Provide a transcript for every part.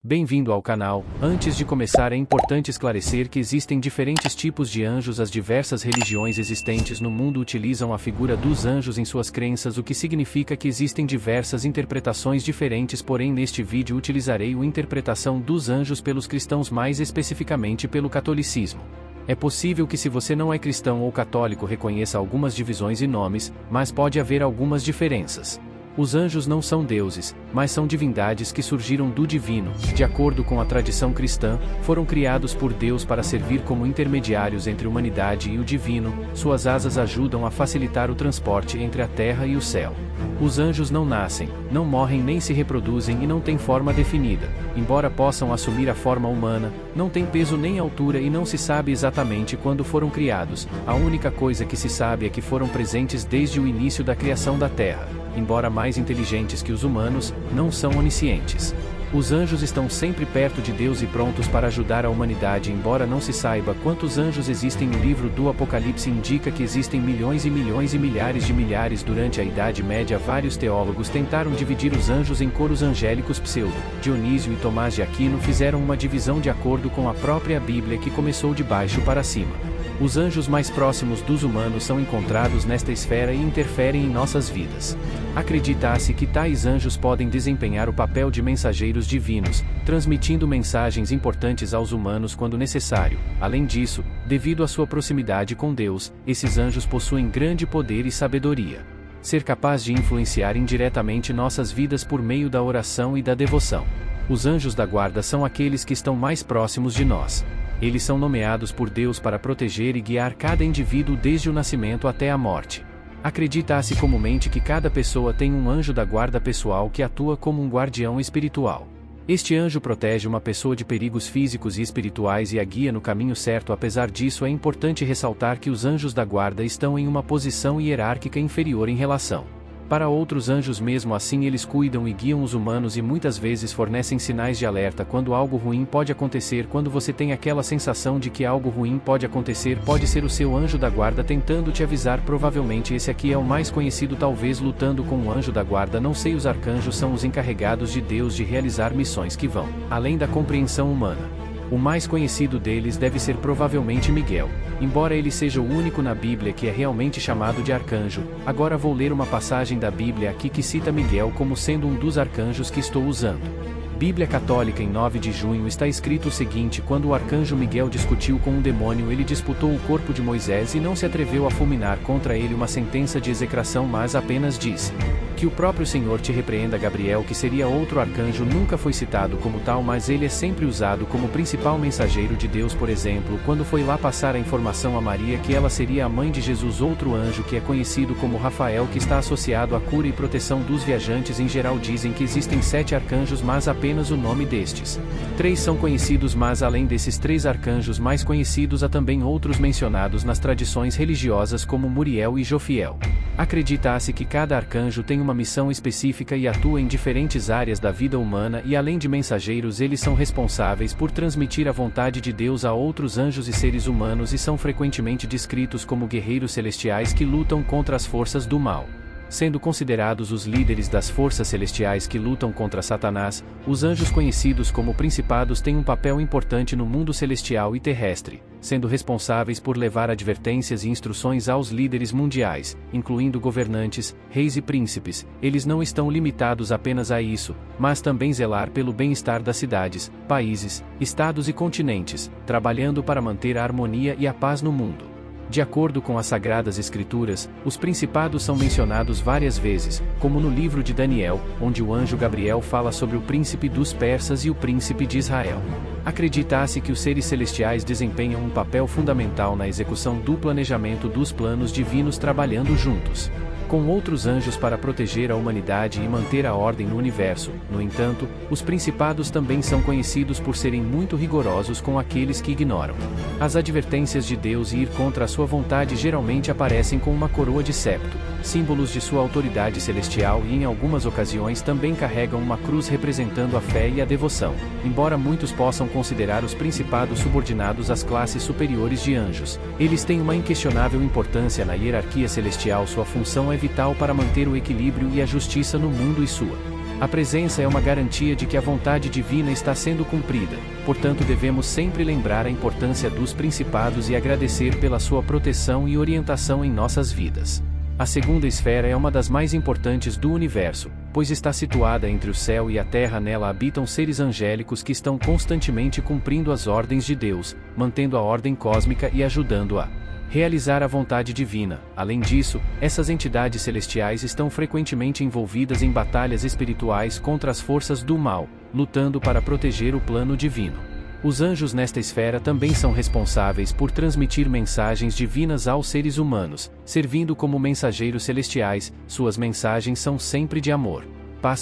Bem-vindo ao canal. Antes de começar, é importante esclarecer que existem diferentes tipos de anjos. As diversas religiões existentes no mundo utilizam a figura dos anjos em suas crenças, o que significa que existem diversas interpretações diferentes. Porém, neste vídeo utilizarei a interpretação dos anjos pelos cristãos, mais especificamente pelo catolicismo. É possível que, se você não é cristão ou católico, reconheça algumas divisões e nomes, mas pode haver algumas diferenças. Os anjos não são deuses, mas são divindades que surgiram do divino. De acordo com a tradição cristã, foram criados por Deus para servir como intermediários entre a humanidade e o divino. Suas asas ajudam a facilitar o transporte entre a terra e o céu. Os anjos não nascem, não morrem nem se reproduzem e não têm forma definida. Embora possam assumir a forma humana, não têm peso nem altura e não se sabe exatamente quando foram criados. A única coisa que se sabe é que foram presentes desde o início da criação da terra. Embora mais inteligentes que os humanos, não são oniscientes. Os anjos estão sempre perto de Deus e prontos para ajudar a humanidade. Embora não se saiba quantos anjos existem, no livro do Apocalipse indica que existem milhões e milhões e milhares de milhares. Durante a Idade Média, vários teólogos tentaram dividir os anjos em coros angélicos. Pseudo Dionísio e Tomás de Aquino fizeram uma divisão de acordo com a própria Bíblia, que começou de baixo para cima. Os anjos mais próximos dos humanos são encontrados nesta esfera e interferem em nossas vidas. Acredita-se que tais anjos podem desempenhar o papel de mensageiros divinos, transmitindo mensagens importantes aos humanos quando necessário. Além disso, devido à sua proximidade com Deus, esses anjos possuem grande poder e sabedoria. Ser capaz de influenciar indiretamente nossas vidas por meio da oração e da devoção. Os anjos da guarda são aqueles que estão mais próximos de nós. Eles são nomeados por Deus para proteger e guiar cada indivíduo desde o nascimento até a morte. Acredita-se comumente que cada pessoa tem um anjo da guarda pessoal que atua como um guardião espiritual. Este anjo protege uma pessoa de perigos físicos e espirituais e a guia no caminho certo. Apesar disso, é importante ressaltar que os anjos da guarda estão em uma posição hierárquica inferior em relação para outros anjos. Mesmo assim, eles cuidam e guiam os humanos e muitas vezes fornecem sinais de alerta quando algo ruim pode acontecer. Quando você tem aquela sensação de que algo ruim pode acontecer, pode ser o seu anjo da guarda tentando te avisar. Provavelmente esse aqui é o mais conhecido, talvez lutando com o anjo da guarda. Não sei, os arcanjos são os encarregados de Deus de realizar missões que vão além da compreensão humana. O mais conhecido deles deve ser provavelmente Miguel, embora ele seja o único na Bíblia que é realmente chamado de arcanjo. Agora vou ler uma passagem da Bíblia aqui que cita Miguel como sendo um dos arcanjos que estou usando. Bíblia Católica, em 9 de junho, está escrito o seguinte: quando o arcanjo Miguel discutiu com um demônio, ele disputou o corpo de Moisés e não se atreveu a fulminar contra ele uma sentença de execração, mas apenas disse: que o próprio Senhor te repreenda. Gabriel, que seria outro arcanjo, nunca foi citado como tal, mas ele é sempre usado como principal mensageiro de Deus. Por exemplo, quando foi lá passar a informação a Maria que ela seria a mãe de Jesus. Outro anjo que é conhecido como Rafael, que está associado à cura e proteção dos viajantes. Em geral dizem que existem 7 arcanjos, mas apenas o nome destes 3 são conhecidos. Mas além desses 3 arcanjos mais conhecidos, há também outros mencionados nas tradições religiosas como Muriel e Jofiel. Acredita-se que cada arcanjo tem uma missão específica e atua em diferentes áreas da vida humana, e além de mensageiros, eles são responsáveis por transmitir a vontade de Deus a outros anjos e seres humanos, e são frequentemente descritos como guerreiros celestiais que lutam contra as forças do mal. Sendo considerados os líderes das forças celestiais que lutam contra Satanás, os anjos conhecidos como principados têm um papel importante no mundo celestial e terrestre, sendo responsáveis por levar advertências e instruções aos líderes mundiais, incluindo governantes, reis e príncipes. Eles não estão limitados apenas a isso, mas também zelar pelo bem-estar das cidades, países, estados e continentes, trabalhando para manter a harmonia e a paz no mundo. De acordo com as Sagradas Escrituras, os principados são mencionados várias vezes, como no livro de Daniel, onde o anjo Gabriel fala sobre o príncipe dos persas e o príncipe de Israel. Acredita-se que os seres celestiais desempenham um papel fundamental na execução do planejamento dos planos divinos, trabalhando juntos com outros anjos para proteger a humanidade e manter a ordem no universo. No entanto, os principados também são conhecidos por serem muito rigorosos com aqueles que ignoram as advertências de Deus e ir contra a sua vontade. Geralmente aparecem com uma coroa de septo, símbolos de sua autoridade celestial, e em algumas ocasiões também carregam uma cruz representando a fé e a devoção. Embora muitos possam considerar os principados subordinados às classes superiores de anjos, eles têm uma inquestionável importância na hierarquia celestial. Sua função é vital para manter o equilíbrio e a justiça no mundo e sua A presença é uma garantia de que a vontade divina está sendo cumprida, portanto devemos sempre lembrar a importância dos principados e agradecer pela sua proteção e orientação em nossas vidas. A segunda esfera é uma das mais importantes do universo, pois está situada entre o céu e a terra. Nela habitam seres angélicos que estão constantemente cumprindo as ordens de Deus, mantendo a ordem cósmica e ajudando a realizar a vontade divina. Além disso, essas entidades celestiais estão frequentemente envolvidas em batalhas espirituais contra as forças do mal, lutando para proteger o plano divino. Os anjos nesta esfera também são responsáveis por transmitir mensagens divinas aos seres humanos, servindo como mensageiros celestiais. Suas mensagens são sempre de amor,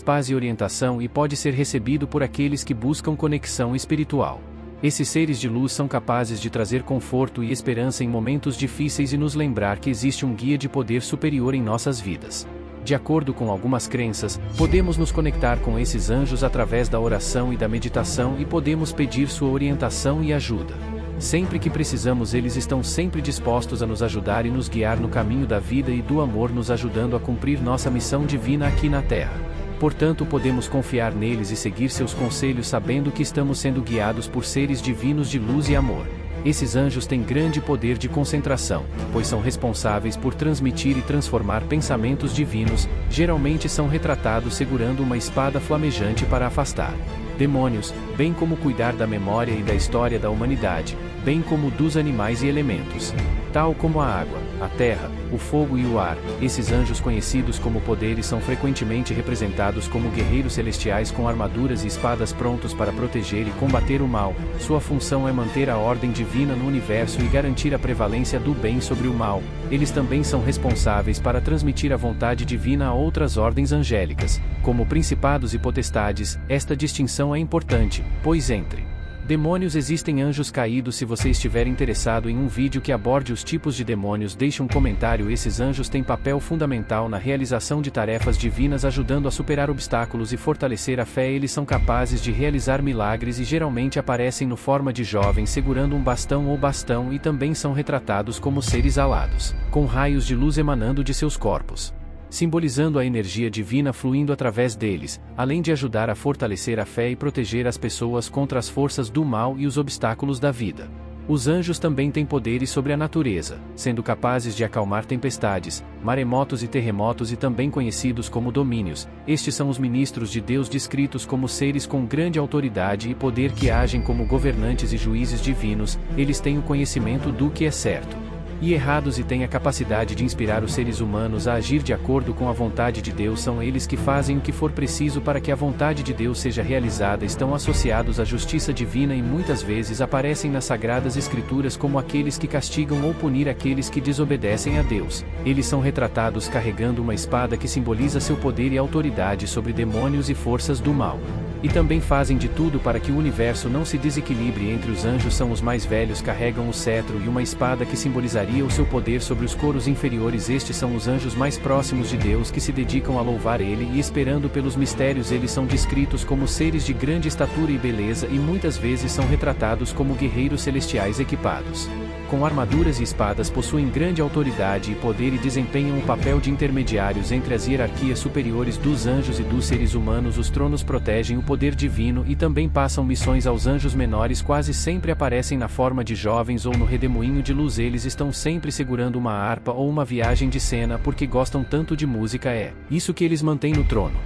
paz e orientação e pode ser recebido por aqueles que buscam conexão espiritual. Esses seres de luz são capazes de trazer conforto e esperança em momentos difíceis e nos lembrar que existe um guia de poder superior em nossas vidas. De acordo com algumas crenças, podemos nos conectar com esses anjos através da oração e da meditação e podemos pedir sua orientação e ajuda. Sempre que precisamos, eles estão sempre dispostos a nos ajudar e nos guiar no caminho da vida e do amor, nos ajudando a cumprir nossa missão divina aqui na Terra. Portanto, podemos confiar neles e seguir seus conselhos sabendo que estamos sendo guiados por seres divinos de luz e amor. Esses anjos têm grande poder de concentração, pois são responsáveis por transmitir e transformar pensamentos divinos. Geralmente são retratados segurando uma espada flamejante para afastar demônios, bem como cuidar da memória e da história da humanidade, bem como dos animais e elementos, tal como a água, a terra, o fogo e o ar. Esses anjos, conhecidos como poderes, são frequentemente representados como guerreiros celestiais com armaduras e espadas prontos para proteger e combater o mal. Sua função é manter a ordem divina no universo e garantir a prevalência do bem sobre o mal. Eles também são responsáveis para transmitir a vontade divina a outras ordens angélicas, como principados e potestades. Esta distinção é importante, pois entre demônios existem anjos caídos. Se você estiver interessado em um vídeo que aborde os tipos de demônios, deixe um comentário. Esses anjos têm papel fundamental na realização de tarefas divinas, ajudando a superar obstáculos e fortalecer a fé. Eles são capazes de realizar milagres e geralmente aparecem no forma de jovens segurando um bastão ou bastão, e também são retratados como seres alados, com raios de luz emanando de seus corpos, simbolizando a energia divina fluindo através deles, além de ajudar a fortalecer a fé e proteger as pessoas contra as forças do mal e os obstáculos da vida. Os anjos também têm poderes sobre a natureza, sendo capazes de acalmar tempestades, maremotos e terremotos, e também conhecidos como domínios. Estes são os ministros de Deus, descritos como seres com grande autoridade e poder que agem como governantes e juízes divinos. Eles têm o conhecimento do que é certo e errados e têm a capacidade de inspirar os seres humanos a agir de acordo com a vontade de Deus. São eles que fazem o que for preciso para que a vontade de Deus seja realizada. Estão associados à justiça divina e muitas vezes aparecem nas Sagradas Escrituras como aqueles que castigam ou punir aqueles que desobedecem a Deus. Eles são retratados carregando uma espada que simboliza seu poder e autoridade sobre demônios e forças do mal. E também fazem de tudo para que o universo não se desequilibre. Entre os anjos são os mais velhos, carregam o cetro e uma espada que simbolizaria o seu poder sobre os coros inferiores. Estes são os anjos mais próximos de Deus, que se dedicam a louvar Ele e esperando pelos mistérios. Eles são descritos como seres de grande estatura e beleza, e muitas vezes são retratados como guerreiros celestiais equipados com armaduras e espadas. Possuem grande autoridade e poder e desempenham o papel de intermediários entre as hierarquias superiores dos anjos e dos seres humanos. Os tronos protegem o poder divino e também passam missões aos anjos menores. Quase sempre aparecem na forma de jovens ou no redemoinho de luz. Eles estão sempre segurando uma harpa ou uma viagem de cena, porque gostam tanto de música. É isso que eles mantêm no trono.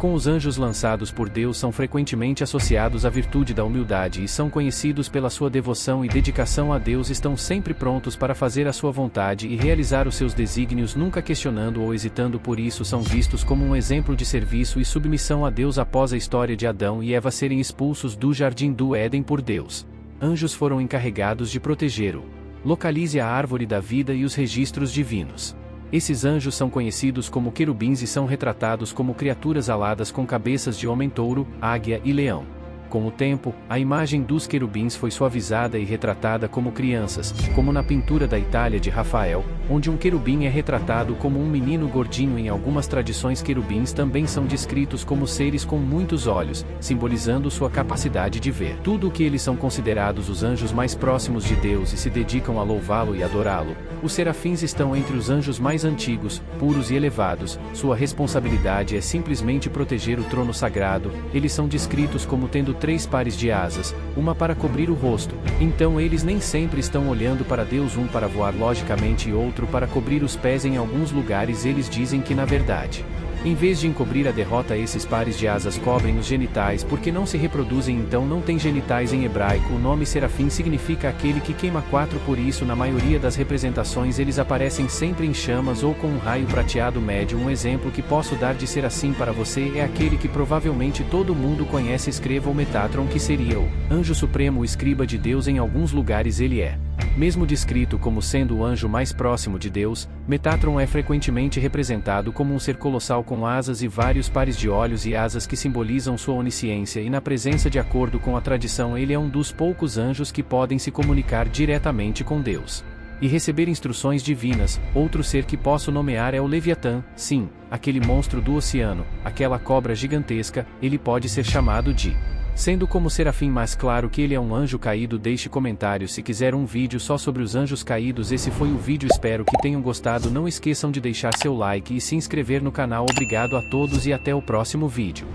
Com os anjos lançados por Deus, são frequentemente associados à virtude da humildade e são conhecidos pela sua devoção e dedicação a Deus. Estão sempre prontos para fazer a sua vontade e realizar os seus desígnios, nunca questionando ou hesitando. Por isso são vistos como um exemplo de serviço e submissão a Deus. Após a história de Adão e Eva serem expulsos do jardim do Éden por Deus, anjos foram encarregados de protegê-lo. Localize a árvore da vida e os registros divinos. Esses anjos são conhecidos como querubins e são retratados como criaturas aladas com cabeças de homem, touro, águia e leão. Com o tempo, a imagem dos querubins foi suavizada e retratada como crianças, como na pintura da Itália de Rafael. onde um querubim é retratado como um menino gordinho. Em algumas tradições, querubins também são descritos como seres com muitos olhos, simbolizando sua capacidade de ver. Tudo o que eles são considerados os anjos mais próximos de Deus e se dedicam a louvá-lo e adorá-lo. Os serafins estão entre os anjos mais antigos, puros e elevados. Sua responsabilidade é simplesmente proteger o trono sagrado. Eles são descritos como tendo 3 pares de asas, uma para cobrir o rosto. Então eles nem sempre estão olhando para Deus, um para voar logicamente e outro para cobrir os pés. Em alguns lugares eles dizem que na verdade, em vez de encobrir a derrota, esses pares de asas cobrem os genitais porque não se reproduzem, então não tem genitais. Em hebraico, o nome serafim significa aquele que queima 4, por isso na maioria das representações eles aparecem sempre em chamas ou com um raio prateado médio. Um exemplo que posso dar de ser assim para você é aquele que provavelmente todo mundo conhece. Escreva o Metatron, que seria o anjo supremo, o escriba de Deus. Em alguns lugares ele é mesmo descrito como sendo o anjo mais próximo de Deus. Metatron é frequentemente representado como um ser colossal com asas e vários pares de olhos e asas que simbolizam sua onisciência e na presença. De acordo com a tradição, ele é um dos poucos anjos que podem se comunicar diretamente com Deus e receber instruções divinas. Outro ser que posso nomear é o Leviatã, sim, aquele monstro do oceano, aquela cobra gigantesca. Ele pode ser chamado de sendo como serafim, mas claro que ele é um anjo caído. Deixe comentários se quiser um vídeo só sobre os anjos caídos. Esse foi o vídeo, espero que tenham gostado. Não esqueçam de deixar seu like e se inscrever no canal. Obrigado a todos e até o próximo vídeo.